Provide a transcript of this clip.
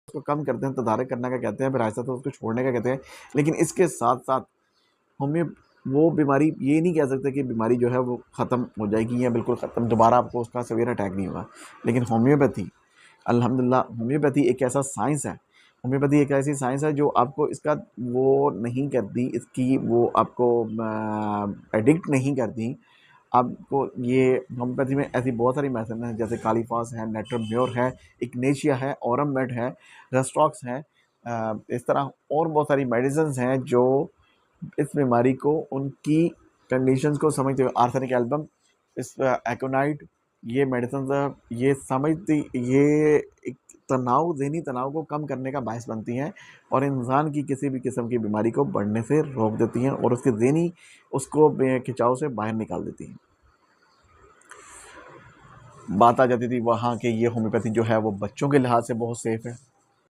उसको कम करते हैं, तदारक करने का कहते हैं, फिर आहिस्ता तो उसको छोड़ने का कहते हैं। लेकिन इसके साथ साथ होम्यो वो बीमारी ये नहीं कह सकते कि बीमारी जो है वो ख़त्म हो जाएगी या बिल्कुल ख़त्म, दोबारा आपको उसका सीवियर अटैक नहीं होगा। लेकिन होम्योपैथी, अल्हम्दुलिल्लाह, होम्योपैथी एक ऐसा साइंस है, होम्योपैथी एक ऐसी साइंस है जो आपको इसका वो नहीं करती, इसकी वो आपको एडिक्ट नहीं करती आपको। ये होम्योपैथी में ऐसी बहुत सारी मेडिसिन हैं, जैसे कालीफास है, नेट्रोम्योर है, इग्नेशिया है, ऑरममेड है, रेस्टॉक्स है, इस तरह और बहुत सारी मेडिसिन हैं जो इस बीमारी को उनकी कंडीशंस को समझते हुए, आर्थनिक एल्बम, इस एकोनाइट, ये मेडिसिन ये समझती, ये एक तनाव, ज़हनी तनाव को कम करने का बायस बनती हैं और इंसान की किसी भी किस्म की बीमारी को बढ़ने से रोक देती हैं और उसके ज़हनी उसको खिंचाव से बाहर निकाल देती हैं। बात आ जाती थी वहाँ के ये होम्योपैथी जो है वो बच्चों के लिहाज से बहुत सेफ़ है।